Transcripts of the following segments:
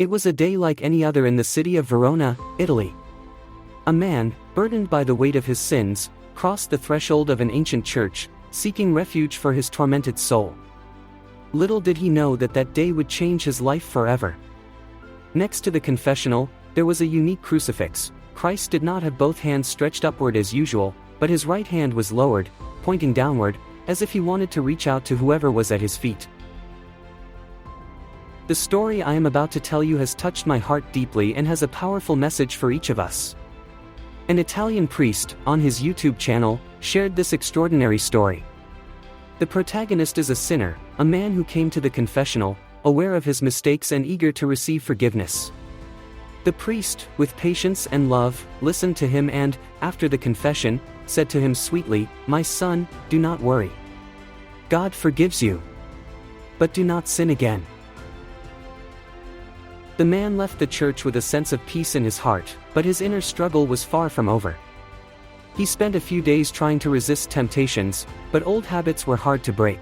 It was a day like any other in the city of Verona, Italy. A man, burdened by the weight of his sins, crossed the threshold of an ancient church, seeking refuge for his tormented soul. Little did he know that that day would change his life forever. Next to the confessional, there was a unique crucifix. Christ did not have both hands stretched upward as usual, but his right hand was lowered, pointing downward, as if he wanted to reach out to whoever was at his feet. The story I am about to tell you has touched my heart deeply and has a powerful message for each of us. An Italian priest, on his YouTube channel, shared this extraordinary story. The protagonist is a sinner, a man who came to the confessional, aware of his mistakes and eager to receive forgiveness. The priest, with patience and love, listened to him and, after the confession, said to him sweetly, "My son, do not worry. God forgives you. But do not sin again." The man left the church with a sense of peace in his heart, but his inner struggle was far from over. He spent a few days trying to resist temptations, but old habits were hard to break.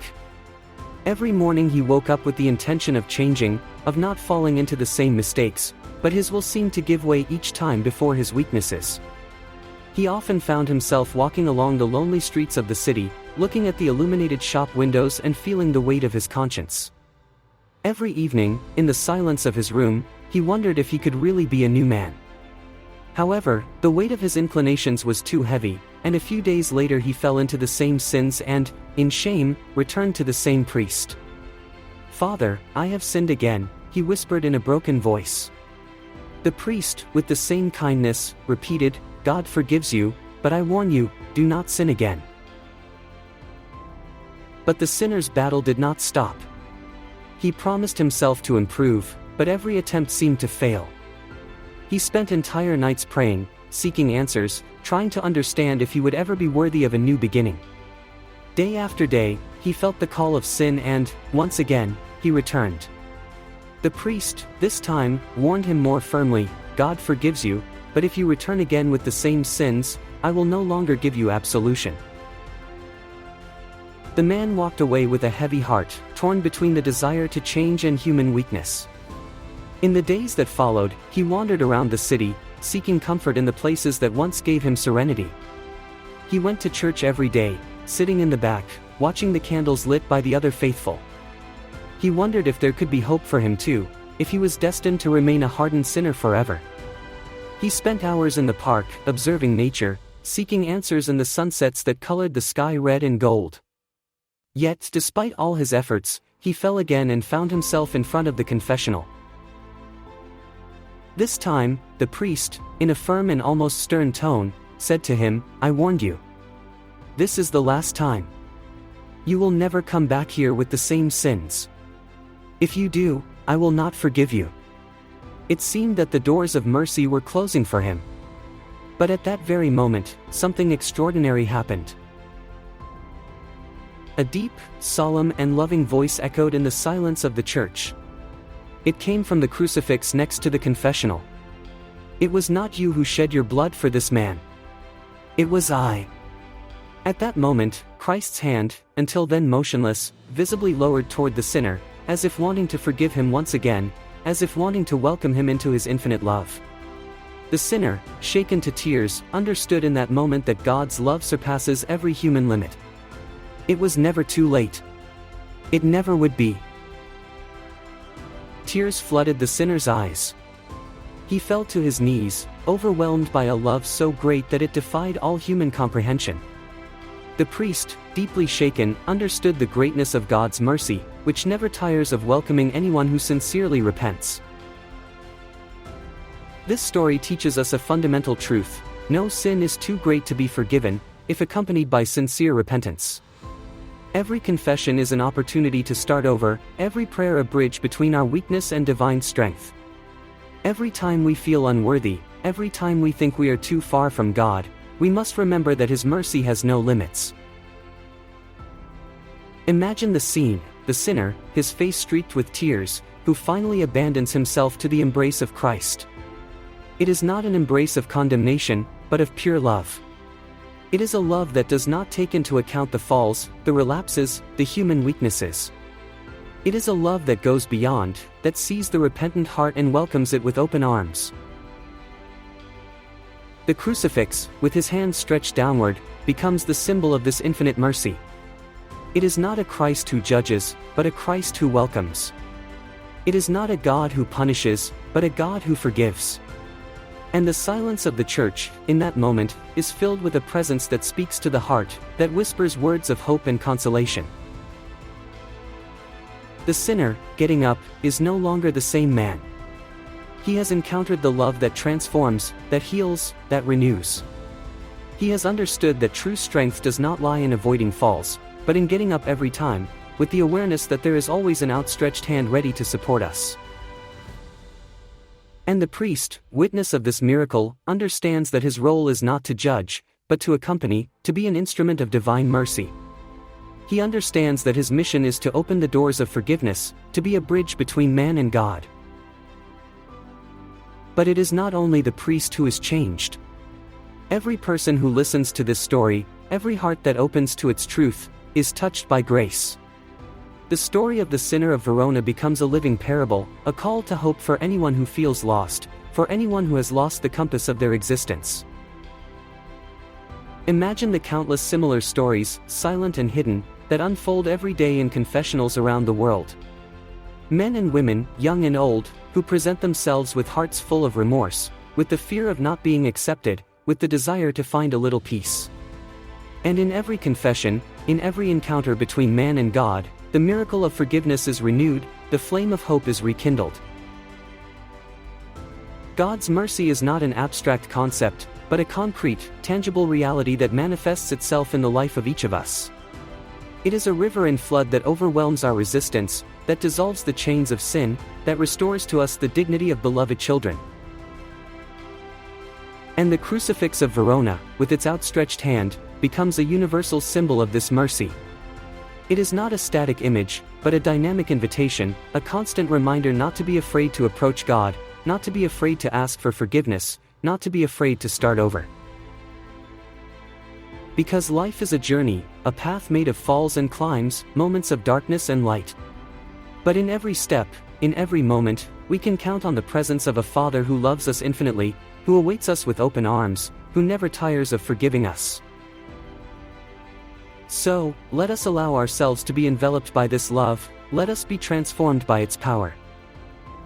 Every morning he woke up with the intention of changing, of not falling into the same mistakes, but his will seemed to give way each time before his weaknesses. He often found himself walking along the lonely streets of the city, looking at the illuminated shop windows and feeling the weight of his conscience. Every evening, in the silence of his room, he wondered if he could really be a new man. However, the weight of his inclinations was too heavy, and a few days later he fell into the same sins and, in shame, returned to the same priest. "Father, I have sinned again," he whispered in a broken voice. The priest, with the same kindness, repeated, "God forgives you, but I warn you, do not sin again." But the sinner's battle did not stop. He promised himself to improve, but every attempt seemed to fail. He spent entire nights praying, seeking answers, trying to understand if he would ever be worthy of a new beginning. Day after day, he felt the call of sin and, once again, he returned. The priest, this time, warned him more firmly, "God forgives you, but if you return again with the same sins, I will no longer give you absolution." The man walked away with a heavy heart, torn between the desire to change and human weakness. In the days that followed, he wandered around the city, seeking comfort in the places that once gave him serenity. He went to church every day, sitting in the back, watching the candles lit by the other faithful. He wondered if there could be hope for him too, if he was destined to remain a hardened sinner forever. He spent hours in the park, observing nature, seeking answers in the sunsets that colored the sky red and gold. Yet, despite all his efforts, he fell again and found himself in front of the confessional. This time, the priest, in a firm and almost stern tone, said to him, "I warned you. This is the last time. You will never come back here with the same sins. If you do, I will not forgive you." It seemed that the doors of mercy were closing for him. But at that very moment, something extraordinary happened. A deep, solemn and loving voice echoed in the silence of the church. It came from the crucifix next to the confessional. "It was not you who shed your blood for this man. It was I." At that moment, Christ's hand, until then motionless, visibly lowered toward the sinner, as if wanting to forgive him once again, as if wanting to welcome him into his infinite love. The sinner, shaken to tears, understood in that moment that God's love surpasses every human limit. It was never too late. It never would be. Tears flooded the sinner's eyes. He fell to his knees, overwhelmed by a love so great that it defied all human comprehension. The priest, deeply shaken, understood the greatness of God's mercy, which never tires of welcoming anyone who sincerely repents. This story teaches us a fundamental truth: no sin is too great to be forgiven, if accompanied by sincere repentance. Every confession is an opportunity to start over, every prayer a bridge between our weakness and divine strength. Every time we feel unworthy, every time we think we are too far from God, we must remember that His mercy has no limits. Imagine the scene: the sinner, his face streaked with tears, who finally abandons himself to the embrace of Christ. It is not an embrace of condemnation, but of pure love. It is a love that does not take into account the falls, the relapses, the human weaknesses. It is a love that goes beyond, that sees the repentant heart and welcomes it with open arms. The crucifix, with his hands stretched downward, becomes the symbol of this infinite mercy. It is not a Christ who judges, but a Christ who welcomes. It is not a God who punishes, but a God who forgives. And the silence of the church, in that moment, is filled with a presence that speaks to the heart, that whispers words of hope and consolation. The sinner, getting up, is no longer the same man. He has encountered the love that transforms, that heals, that renews. He has understood that true strength does not lie in avoiding falls, but in getting up every time, with the awareness that there is always an outstretched hand ready to support us. And the priest, witness of this miracle, understands that his role is not to judge, but to accompany, to be an instrument of divine mercy. He understands that his mission is to open the doors of forgiveness, to be a bridge between man and God. But it is not only the priest who is changed. Every person who listens to this story, every heart that opens to its truth, is touched by grace. The story of the sinner of Verona becomes a living parable, a call to hope for anyone who feels lost, for anyone who has lost the compass of their existence. Imagine the countless similar stories, silent and hidden, that unfold every day in confessionals around the world. Men and women, young and old, who present themselves with hearts full of remorse, with the fear of not being accepted, with the desire to find a little peace. And in every confession, in every encounter between man and God, the miracle of forgiveness is renewed, the flame of hope is rekindled. God's mercy is not an abstract concept, but a concrete, tangible reality that manifests itself in the life of each of us. It is a river and flood that overwhelms our resistance, that dissolves the chains of sin, that restores to us the dignity of beloved children. And the crucifix of Verona, with its outstretched hand, becomes a universal symbol of this mercy. It is not a static image, but a dynamic invitation, a constant reminder not to be afraid to approach God, not to be afraid to ask for forgiveness, not to be afraid to start over. Because life is a journey, a path made of falls and climbs, moments of darkness and light. But in every step, in every moment, we can count on the presence of a Father who loves us infinitely, who awaits us with open arms, who never tires of forgiving us. So, let us allow ourselves to be enveloped by this love, let us be transformed by its power.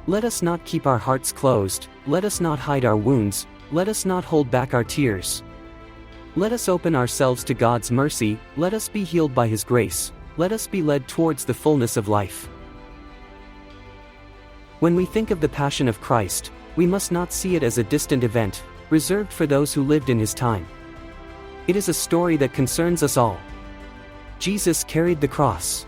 Let us not keep our hearts closed, let us not hide our wounds, let us not hold back our tears. Let us open ourselves to God's mercy, let us be healed by His grace, let us be led towards the fullness of life. When we think of the Passion of Christ, we must not see it as a distant event, reserved for those who lived in His time. It is a story that concerns us all. Jesus carried the cross.